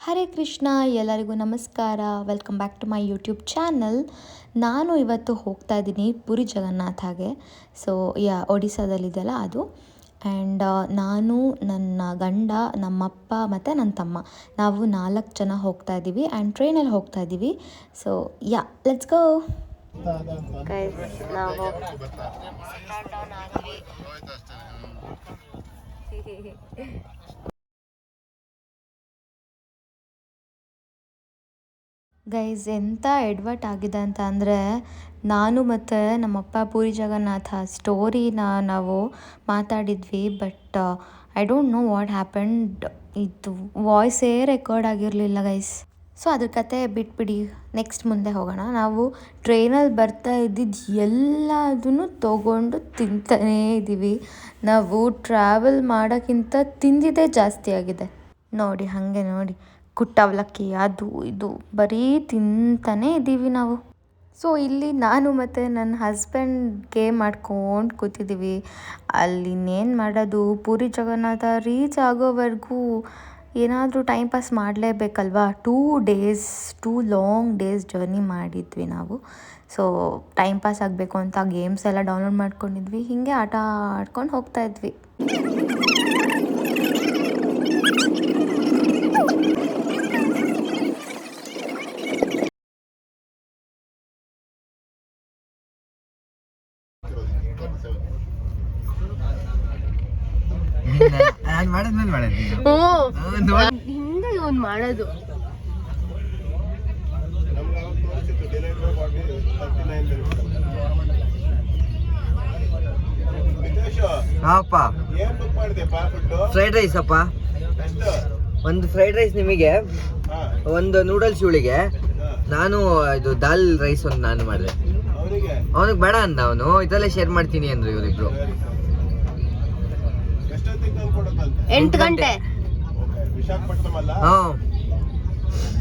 ಹರೇ ಕೃಷ್ಣ, ಎಲ್ಲರಿಗೂ ನಮಸ್ಕಾರ. Welcome back to my YouTube channel. ನಾನು ಇವತ್ತು ಹೋಗ್ತಾ ಇದ್ದೀನಿ ಪುರಿ ಜಗನ್ನಾಥಗೆ. ಸೊ ಒಡಿಸ್ಸಾದಲ್ಲಿದೆಯಲ್ಲ ಅದು. ಆ್ಯಂಡ್ ನಾನು, ನನ್ನ ಗಂಡ, ನಮ್ಮಪ್ಪ ಮತ್ತು ನನ್ನ ತಮ್ಮ, ನಾವು 4 ಜನ ಹೋಗ್ತಾ ಇದ್ದೀವಿ. ಆ್ಯಂಡ್ ಟ್ರೈನಲ್ಲಿ ಹೋಗ್ತಾ ಇದ್ದೀವಿ. So let's go guys. ನಾವು ಗೈಸ್, ಎಂಥ ಎಡ್ವರ್ಟ್ ಆಗಿದೆ ಅಂತ ಅಂದರೆ, ನಾನು ಮತ್ತು ನಮ್ಮಪ್ಪ ಪೂರಿ ಜಗನ್ನಾಥ ಸ್ಟೋರಿನ ನಾವು ಮಾತಾಡಿದ್ವಿ. But I don't know what happened. ಇದು ವಾಯ್ಸೇ ರೆಕಾರ್ಡ್ ಆಗಿರಲಿಲ್ಲ ಗೈಸ್. ಸೊ ಅದ್ರ ಕತೆ ಬಿಟ್ಬಿಡಿ, ನೆಕ್ಸ್ಟ್ ಮುಂದೆ ಹೋಗೋಣ. ನಾವು ಟ್ರೈನಲ್ಲಿ ಬರ್ತಾ ಇದ್ದಿದ್ದು ಎಲ್ಲದನ್ನು ತೊಗೊಂಡು ತಿಂತಾನೇ ಇದ್ದೀವಿ. ನಾವು ಟ್ರಾವೆಲ್ ಮಾಡೋಕ್ಕಿಂತ ತಿಂದಿದ್ದೇ ಜಾಸ್ತಿ ಆಗಿದೆ. ನೋಡಿ, ಹಾಗೆ ನೋಡಿ, ಕುಟ್ಟವಲಕ್ಕಿ ಅದು ಇದು ಬರೀ ತಿಂತಾನೇ ಇದ್ದೀವಿ ನಾವು. ಸೊ ಇಲ್ಲಿ ನಾನು ಮತ್ತು ನನ್ನ ಹಸ್ಬೆಂಡ್ ಗೇಮ್ ಮಾಡ್ಕೊಂಡು ಕೂತಿದ್ದೀವಿ. ಅಲ್ಲಿ ಇನ್ನೇನು ಮಾಡೋದು, ಪೂರಿ ಜಗನ್ನಾಥ ರೀಚ್ ಆಗೋವರೆಗೂ ಏನಾದರೂ ಟೈಮ್ ಪಾಸ್ ಮಾಡಲೇಬೇಕಲ್ವಾ. 2 ಲಾಂಗ್ ಡೇಸ್ ಜರ್ನಿ ಮಾಡಿದ್ವಿ ನಾವು. ಸೊ ಟೈಮ್ ಪಾಸ್ ಆಗಬೇಕು ಅಂತ ಗೇಮ್ಸ್ ಎಲ್ಲ ಡೌನ್ಲೋಡ್ ಮಾಡ್ಕೊಂಡಿದ್ವಿ. ಹೀಗೆ ಆಟ ಆಡ್ಕೊಂಡು ಹೋಗ್ತಾ ಇದ್ವಿ. ಹಿಂದೆ ಒಂದು ಮಾಡೋದು ಫ್ರೈಡ್ ರೈಸ್ ಅಪ್ಪ, ಒಂದು ಫ್ರೈಡ್ ರೈಸ್ ನಿಮಗೆ, ಒಂದು ನೂಡಲ್ಸ್ ಇವಳಿಗೆ, ನಾನು ಇದು ದಾಲ್ ರೈಸ್ ಒಂದು ನಾನು ಮಾಡಿದೆ. ಅವನಿಗೆ ಬೇಡ ಅಂದ, ಅವನು ಇದರಲ್ಲೇ ಶೇರ್ ಮಾಡ್ತೀನಿ ಅಂದ್ರು ಇವರಿಬ್ರು. 8 ಗಂಟೆ.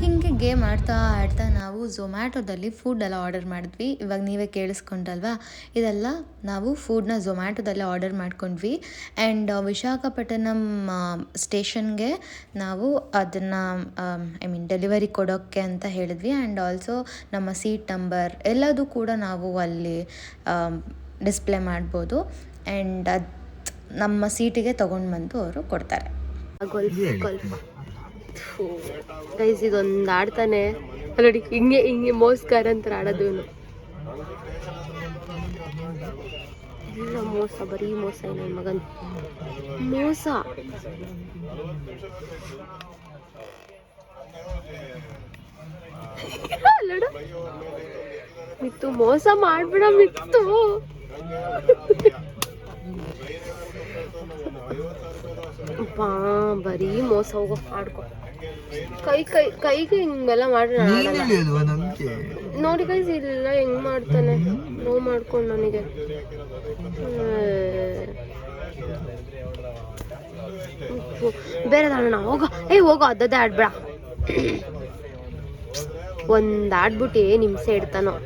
ಹೀಗೆ ಗೇಮ್ ಆಡ್ತಾ ನಾವು ಝೊಮ್ಯಾಟೊದಲ್ಲಿ ಫುಡ್ ಎಲ್ಲ ಆರ್ಡರ್ ಮಾಡಿದ್ವಿ. ಇವಾಗ ನೀವೇ ಕೇಳಿಸ್ಕೊಂಡಲ್ವಾ, ಇದೆಲ್ಲ ನಾವು ಫುಡ್ನ ಝೊಮ್ಯಾಟೊದಲ್ಲೇ ಆರ್ಡರ್ ಮಾಡ್ಕೊಂಡ್ವಿ. ಆ್ಯಂಡ್ ವಿಶಾಖಪಟ್ಟಣಂ ಸ್ಟೇಷನ್ಗೆ ನಾವು ಅದನ್ನು ಡೆಲಿವರಿ ಕೊಡೋಕ್ಕೆ ಅಂತ ಹೇಳಿದ್ವಿ. ಆ್ಯಂಡ್ ಆಲ್ಸೋ ನಮ್ಮ ಸೀಟ್ ನಂಬರ್ ಎಲ್ಲದೂ ಕೂಡ ನಾವು ಅಲ್ಲಿ ಡಿಸ್ಪ್ಲೇ ಮಾಡ್ಬೋದು. ಆ್ಯಂಡ್ ಅದು ನಮ್ಮ ಸೀಟಿಗೆ ತೊಗೊಂಡು ಬಂದು ಅವರು ಕೊಡ್ತಾರೆ. ಗೈಸ್, ಇದೊಂದು ಆಡ್ತಾನೆ ನೋಡಿ, ಹಿಂಗೆ ಮೋಸ್ಕರ ಅಂತ ಆಡೋದು. ಇಲ್ಲ ಮೋಸ, ಬರೀ ಮೋಸ. ನನ್ನ ಮಗನ್ ಮೋಸ. ಅಲ್ಲಡ ಮಿತ್ತು, ಮೋಸ ಮಾಡ್ಬಿಡ ಮಿತ್ತು. ಬರೀ ಮೋಸ. ಹೋಗೋ ಆಡ್ಕೊ. ಕೈಗೆ ಹಿಂಗೆಲ್ಲ ಮಾಡಿ ನೋಡಿ ಗೈಸ್, ಇಲ್ಲ ಹೆಂಗ್ ಮಾಡ್ತಾನೆ, ನೋವು ಮಾಡ್ಕೊಂಡು ನನಗೆ. ಬೇರೆ ಆಡೋಣ, ಹೋಗೋ. ಹೋಗೋ, ಅದ್ದದೇ ಆಡ್ಬೇಡ. ಒಂದ್ ಆಡ್ಬಿಟ್ಟು ನಿಮ್ಸೆ ಇಡ್ತಾನೋ.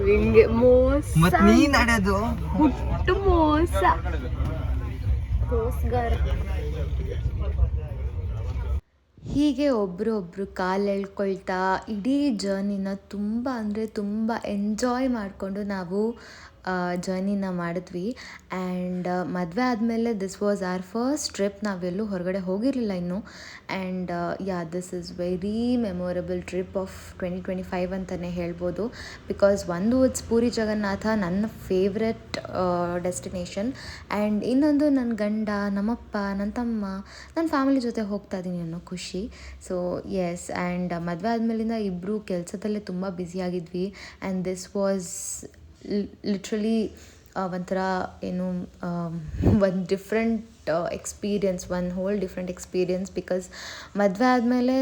ಹಿಂಗೆ ಮೋಸ, ಹುಟ್ಟು ಮೋಸ, ಮೋಸ್ಗಾರ. ಹೀಗೆ ಒಬ್ರು ಕಾಲು ಎಳ್ಕೊಳ್ತಾ ಇಡೀ ಜರ್ನಿನ ತುಂಬ ಅಂದರೆ ತುಂಬ ಎಂಜಾಯ್ ಮಾಡಿಕೊಂಡು ನಾವು ಜರ್ನಿನ ಮಾಡಿದ್ವಿ. ಆ್ಯಂಡ್ ಮದುವೆ ಆದಮೇಲೆ this was our first trip. ನಾವೆಲ್ಲೂ ಹೊರಗಡೆ ಹೋಗಿರಲಿಲ್ಲ ಇನ್ನೂ. And this is very memorable trip of 2025 ಅಂತಲೇ ಹೇಳ್ಬೋದು. ಬಿಕಾಸ್ ಒಂದು ಇಟ್ಸ್ ಪೂರಿ ಜಗನ್ನಾಥ, ನನ್ನ ಫೇವ್ರೆಟ್ ಡೆಸ್ಟಿನೇಷನ್. ಆ್ಯಂಡ್ ಇನ್ನೊಂದು ನನ್ನ ಗಂಡ, ನಮ್ಮಪ್ಪ, ನನ್ನ ತಮ್ಮ, ನನ್ನ ಫ್ಯಾಮಿಲಿ ಜೊತೆ ಹೋಗ್ತಾ ಇದ್ದೀನಿ ಅನ್ನೋ ಖುಷಿ. So S. ಆ್ಯಂಡ್ ಮದುವೆ ಆದಮೇಲಿಂದ ಇಬ್ಬರು ಕೆಲಸದಲ್ಲೇ ತುಂಬ ಬ್ಯುಸಿಯಾಗಿದ್ವಿ. ಆ್ಯಂಡ್ ದಿಸ್ ವಾಸ್ ಲಿಟ್ರಲಿ ಒಂಥರ ಏನು ಒಂದು different experience, one whole different experience. Because ಮದುವೆ ಆದಮೇಲೆ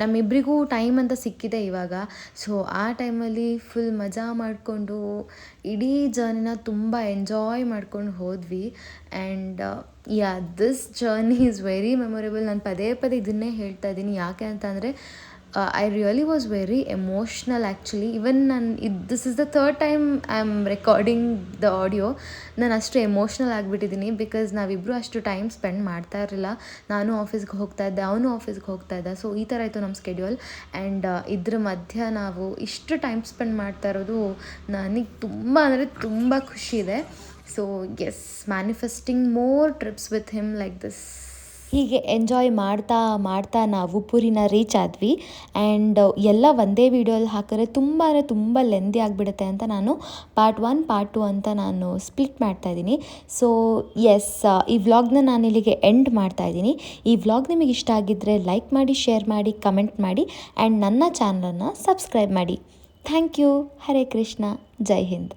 ನಮ್ಮಿಬ್ಬರಿಗೂ ಟೈಮ್ ಅಂತ ಸಿಕ್ಕಿದೆ ಇವಾಗ. ಸೊ ಆ ಟೈಮಲ್ಲಿ ಫುಲ್ ಮಜಾ ಮಾಡಿಕೊಂಡು ಇಡೀ ಜರ್ನಿನ ತುಂಬ ಎಂಜಾಯ್ ಮಾಡ್ಕೊಂಡು ಹೋದ್ವಿ. And this journey is very memorable. ನಾನು ಪದೇ ಪದೇ ಇದನ್ನೇ ಹೇಳ್ತಾ ಇದ್ದೀನಿ. ಯಾಕೆ ಅಂತಂದರೆ I really was very emotional actually. Even this is the third time I'm recording the audio. ನಾನು ಅಷ್ಟು ಎಮೋಷ್ನಲ್ ಆಗಿಬಿಟ್ಟಿದ್ದೀನಿ ಬಿಕಾಸ್ ನಾವಿಬ್ಬರು ಅಷ್ಟು ಟೈಮ್ ಸ್ಪೆಂಡ್ ಮಾಡ್ತಾ ಇರಲಿಲ್ಲ. ನಾನು ಆಫೀಸ್ಗೆ ಹೋಗ್ತಾ ಇದ್ದೆ, ಅವನು ಆಫೀಸ್ಗೆ ಹೋಗ್ತಾ ಇದ್ದ. ಸೊ ಈ ಥರ ಇತ್ತು ನಮ್ಮ ಸ್ಕೆಡ್ಯೂಲ್. ಆ್ಯಂಡ್ ಇದ್ರ ಮಧ್ಯ ನಾವು ಇಷ್ಟು ಟೈಮ್ ಸ್ಪೆಂಡ್ ಮಾಡ್ತಾ ಇರೋದು ನನಗೆ ತುಂಬ ಅಂದರೆ ತುಂಬ ಖುಷಿ ಇದೆ. So yes, manifesting more trips with him like this. ಹೀಗೆ ಎಂಜಾಯ್ ಮಾಡ್ತಾ ನಾವು ಪುರಿನ ರೀಚ್ ಆದ್ವಿ. ಆ್ಯಂಡ್ ಎಲ್ಲ ಒಂದೇ ವೀಡಿಯೋಲ್ಲಿ ಹಾಕಿದ್ರೆ ತುಂಬ ಲೆಂದಿ ಆಗಿಬಿಡುತ್ತೆ ಅಂತ ನಾನು ಪಾರ್ಟ್ 1 ಪಾರ್ಟ್ 2 ಅಂತ ನಾನು ಸ್ಪ್ಲಿಟ್ ಮಾಡ್ತಾಯಿದ್ದೀನಿ. ಸೊ ಎಸ್, ಈ ವ್ಲಾಗ್ನ ನಾನು ಇಲ್ಲಿಗೆ ಎಂಡ್ ಮಾಡ್ತಾಯಿದ್ದೀನಿ. ಈ ವ್ಲಾಗ್ ನಿಮಗೆ ಇಷ್ಟ ಆಗಿದ್ದರೆ ಲೈಕ್ ಮಾಡಿ, ಶೇರ್ ಮಾಡಿ, ಕಮೆಂಟ್ ಮಾಡಿ ಆ್ಯಂಡ್ ನನ್ನ ಚಾನಲನ್ನು ಸಬ್ಸ್ಕ್ರೈಬ್ ಮಾಡಿ. Thank you. ಹರೇ ಕೃಷ್ಣ. ಜೈ ಹಿಂದ್.